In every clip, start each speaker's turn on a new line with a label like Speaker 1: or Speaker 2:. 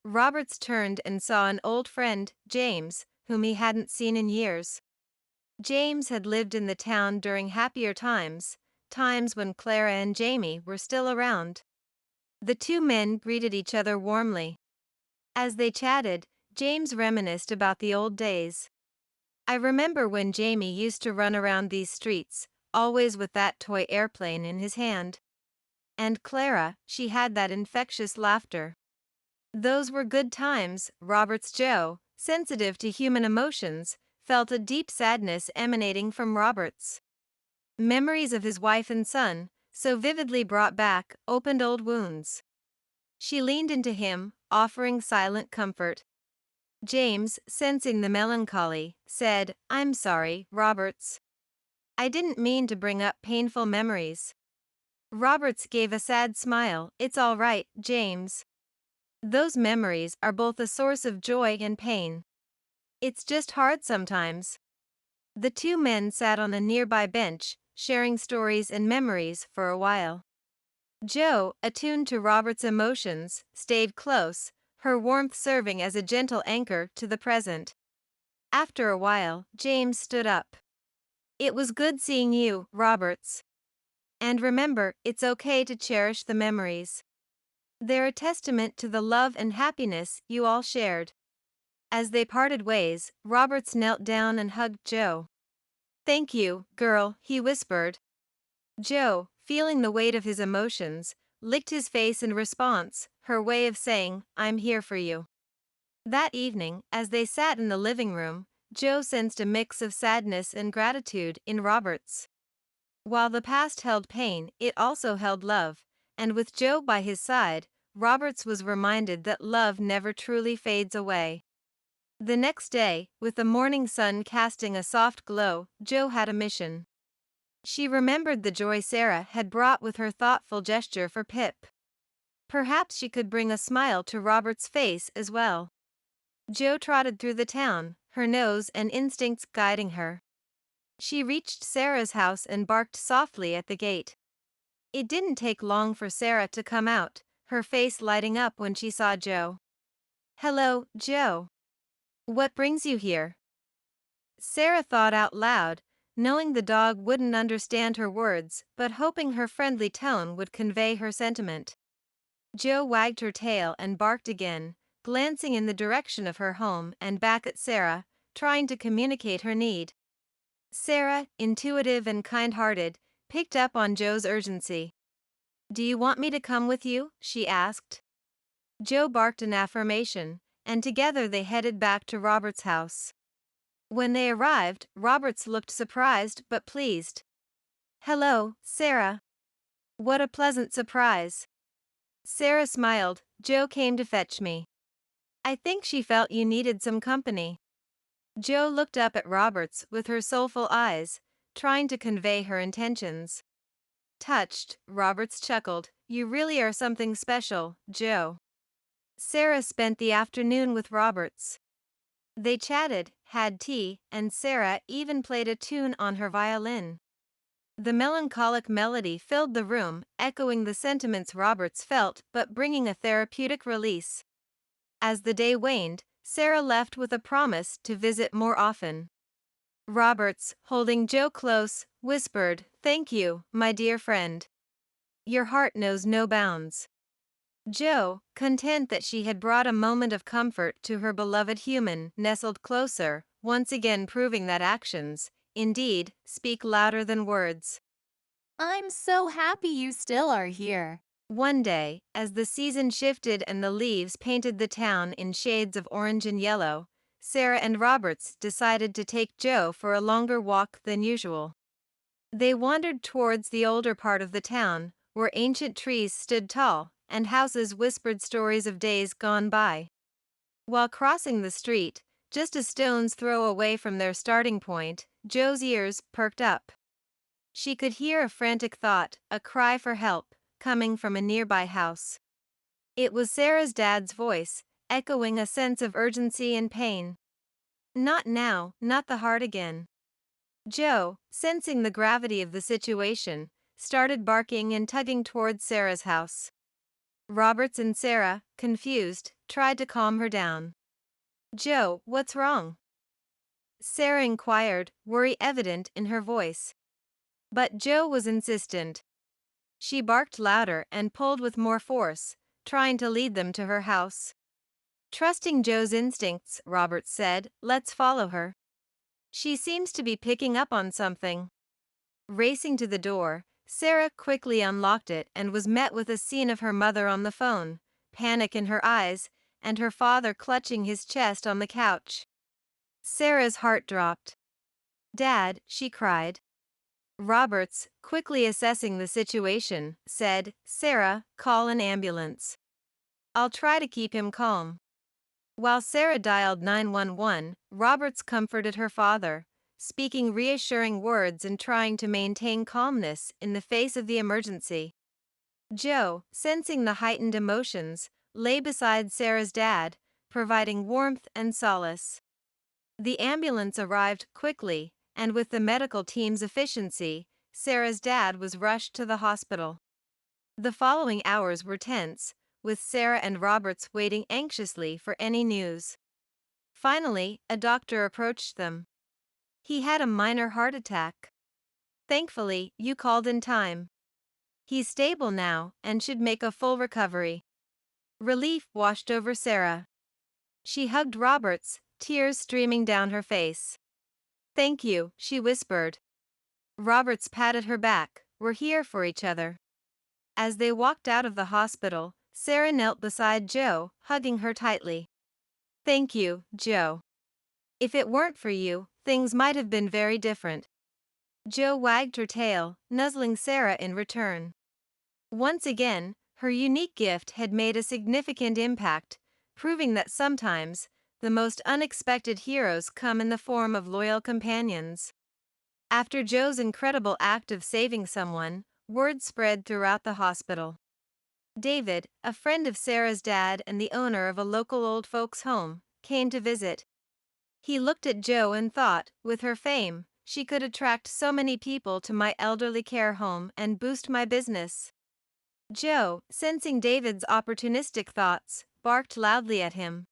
Speaker 1: Roberts turned and saw an old friend, James, whom he hadn't seen in years. James had lived in the town during happier times, times when Clara and Jamie were still around. The two men greeted each other warmly. As they chatted, James reminisced about the old days. I remember when Jamie used to run around these streets, always with that toy airplane in his hand. And Clara, she had that infectious laughter. Those were good times. Robert's Joe, sensitive to human emotions, felt a deep sadness emanating from Roberts. Memories of his wife and son, so vividly brought back, opened old wounds. She leaned into him, offering silent comfort. James, sensing the melancholy, said, "I'm sorry, Roberts. I didn't mean to bring up painful memories." Roberts gave a sad smile. "It's all right, James. Those memories are both a source of joy and pain. It's just hard sometimes." The two men sat on a nearby bench, sharing stories and memories for a while. Jo, attuned to Robert's emotions, stayed close, her warmth serving as a gentle anchor to the present. After a while, James stood up. "It was good seeing you, Roberts. And remember, it's okay to cherish the memories. They're a testament to the love and happiness you all shared." As they parted ways, Roberts knelt down and hugged Jo. "Thank you, girl," he whispered. Jo, feeling the weight of his emotions, licked his face in response, her way of saying, "I'm here for you." That evening, as they sat in the living room, Jo sensed a mix of sadness and gratitude in Roberts. While the past held pain, it also held love, and with Jo by his side, Roberts was reminded that love never truly fades away. The next day, with the morning sun casting a soft glow, Jo had a mission. She remembered the joy Sarah had brought with her thoughtful gesture for Pip. Perhaps she could bring a smile to Robert's face as well. Jo trotted through the town, her nose and instincts guiding her. She reached Sarah's house and barked softly at the gate. It didn't take long for Sarah to come out, her face lighting up when she saw Jo. "Hello, Jo. What brings you here?" Sarah thought out loud, knowing the dog wouldn't understand her words, but hoping her friendly tone would convey her sentiment. Jo wagged her tail and barked again, glancing in the direction of her home and back at Sarah, trying to communicate her need. Sarah, intuitive and kind-hearted, picked up on Jo's urgency. "Do you want me to come with you?" she asked. Jo barked an affirmation, and together they headed back to Robert's house. When they arrived, Roberts looked surprised but pleased. "Hello, Sarah. What a pleasant surprise." Sarah smiled. "Jo came to fetch me. I think she felt you needed some company." Jo looked up at Roberts with her soulful eyes, trying to convey her intentions. Touched, Roberts chuckled. "You really are something special, Jo." Sarah spent the afternoon with Roberts. They chatted, had tea, and Sarah even played a tune on her violin. The melancholic melody filled the room, echoing the sentiments Roberts felt but bringing a therapeutic release. As the day waned, Sarah left with a promise to visit more often. Roberts, holding Jo close, whispered, "Thank you, my dear friend. Your heart knows no bounds." Jo, content that she had brought a moment of comfort to her beloved human, nestled closer, once again proving that actions, indeed, speak louder than words.
Speaker 2: I'm so happy you still are here.
Speaker 1: One day, as the season shifted and the leaves painted the town in shades of orange and yellow, Sarah and Roberts decided to take Jo for a longer walk than usual. They wandered towards the older part of the town, where ancient trees stood tall and houses whispered stories of days gone by. While crossing the street, just a stone's throw away from their starting point, Jo's ears perked up. She could hear a frantic thought, a cry for help, coming from a nearby house. It was Sarah's dad's voice, echoing a sense of urgency and pain. "Not now, not the heart again." Jo, sensing the gravity of the situation, started barking and tugging towards Sarah's house. Roberts and Sarah, confused, tried to calm her down. "Joe, what's wrong?" Sarah inquired, worry evident in her voice. But Joe was insistent. She barked louder and pulled with more force, trying to lead them to her house. "Trusting Joe's instincts," Roberts said, "let's follow her. She seems to be picking up on something." Racing to the door, Sarah quickly unlocked it and was met with a scene of her mother on the phone, panic in her eyes, and her father clutching his chest on the couch. Sarah's heart dropped. "Dad," she cried. Roberts, quickly assessing the situation, said, "Sarah, call an ambulance. I'll try to keep him calm." While Sarah dialed 911, Roberts comforted her father, speaking reassuring words and trying to maintain calmness in the face of the emergency. Joe, sensing the heightened emotions, lay beside Sarah's dad, providing warmth and solace. The ambulance arrived quickly, and with the medical team's efficiency, Sarah's dad was rushed to the hospital. The following hours were tense, with Sarah and Roberts waiting anxiously for any news. Finally, a doctor approached them. "He had a minor heart attack. Thankfully, you called in time. He's stable now and should make a full recovery." Relief washed over Sarah. She hugged Roberts, tears streaming down her face. "Thank you," she whispered. Roberts patted her back, "We're here for each other." As they walked out of the hospital, Sarah knelt beside Joe, hugging her tightly. "Thank you, Joe. If it weren't for you, things might have been very different." Joe wagged her tail, nuzzling Sarah in return. Once again, her unique gift had made a significant impact, proving that sometimes, the most unexpected heroes come in the form of loyal companions. After Joe's incredible act of saving someone, word spread throughout the hospital. David, a friend of Sarah's dad and the owner of a local old folks' home, came to visit. He looked at Joe and thought, with her fame, she could attract so many people to my elderly care home and boost my business. Joe, sensing David's opportunistic thoughts, barked loudly at him.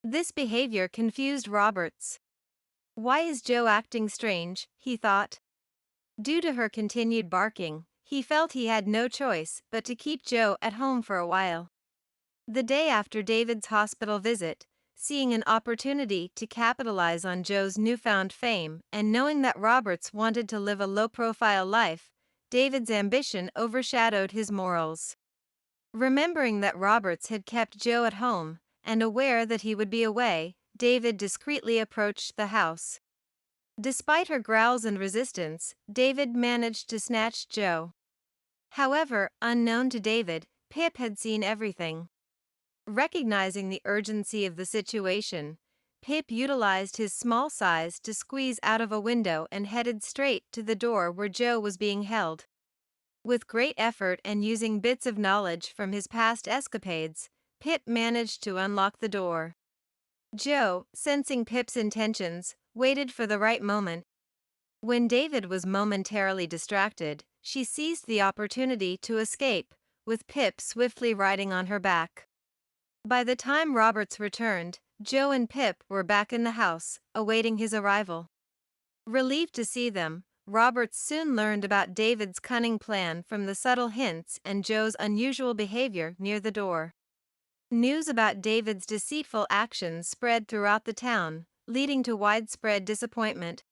Speaker 1: This behavior confused Roberts. Why is Joe acting strange, he thought. Due to her continued barking, he felt he had no choice but to keep Joe at home for a while. The day after David's hospital visit, seeing an opportunity to capitalize on Joe's newfound fame and knowing that Roberts wanted to live a low-profile life, David's ambition overshadowed his morals. Remembering that Roberts had kept Joe at home, and aware that he would be away, David discreetly approached the house. Despite her growls and resistance, David managed to snatch Joe. However, unknown to David, Pip had seen everything. Recognizing the urgency of the situation, Pip utilized his small size to squeeze out of a window and headed straight to the door where Joe was being held. With great effort and using bits of knowledge from his past escapades, Pip managed to unlock the door. Joe, sensing Pip's intentions, waited for the right moment. When David was momentarily distracted, she seized the opportunity to escape, with Pip swiftly riding on her back. By the time Roberts returned, Joe and Pip were back in the house, awaiting his arrival. Relieved to see them, Roberts soon learned about David's cunning plan from the subtle hints and Joe's unusual behavior near the door. News about David's deceitful actions spread throughout the town, leading to widespread disappointment.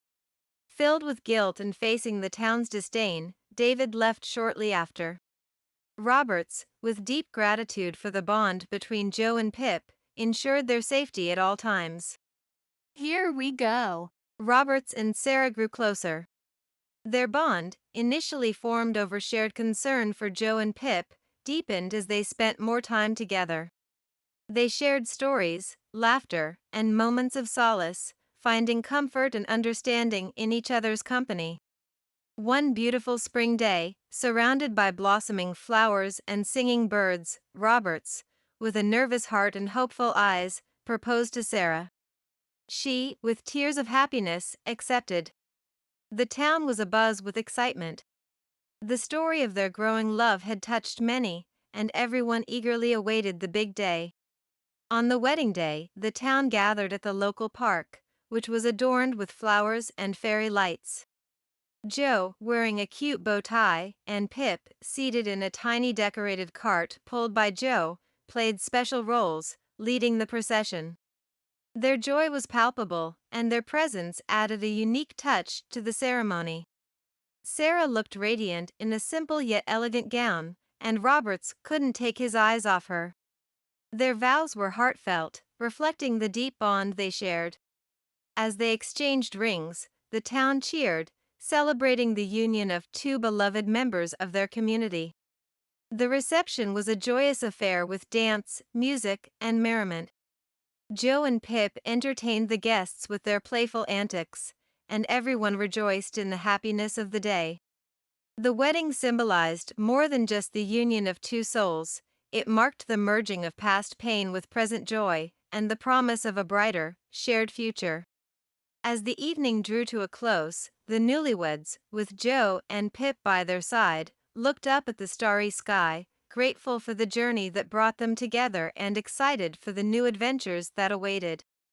Speaker 1: Filled with guilt and facing the town's disdain, David left shortly after. Roberts, with deep gratitude for the bond between Joe and Pip, ensured their safety at all times.
Speaker 2: Here we go.
Speaker 1: Roberts and Sarah grew closer. Their bond, initially formed over shared concern for Joe and Pip, deepened as they spent more time together. They shared stories, laughter, and moments of solace, finding comfort and understanding in each other's company. One beautiful spring day, surrounded by blossoming flowers and singing birds, Roberts, with a nervous heart and hopeful eyes, proposed to Sarah. She, with tears of happiness, accepted. The town was abuzz with excitement. The story of their growing love had touched many, and everyone eagerly awaited the big day. On the wedding day, the town gathered at the local park, which was adorned with flowers and fairy lights. Joe, wearing a cute bow tie, and Pip, seated in a tiny decorated cart pulled by Joe, played special roles, leading the procession. Their joy was palpable, and their presence added a unique touch to the ceremony. Sarah looked radiant in a simple yet elegant gown, and Roberts couldn't take his eyes off her. Their vows were heartfelt, reflecting the deep bond they shared. As they exchanged rings, the town cheered, celebrating the union of two beloved members of their community. The reception was a joyous affair with dance, music, and merriment. Joe and Pip entertained the guests with their playful antics, and everyone rejoiced in the happiness of the day. The wedding symbolized more than just the union of two souls, it marked the merging of past pain with present joy, and the promise of a brighter, shared future. As the evening drew to a close, the newlyweds, with Joe and Pip by their side, looked up at the starry sky, grateful for the journey that brought them together and excited for the new adventures that awaited.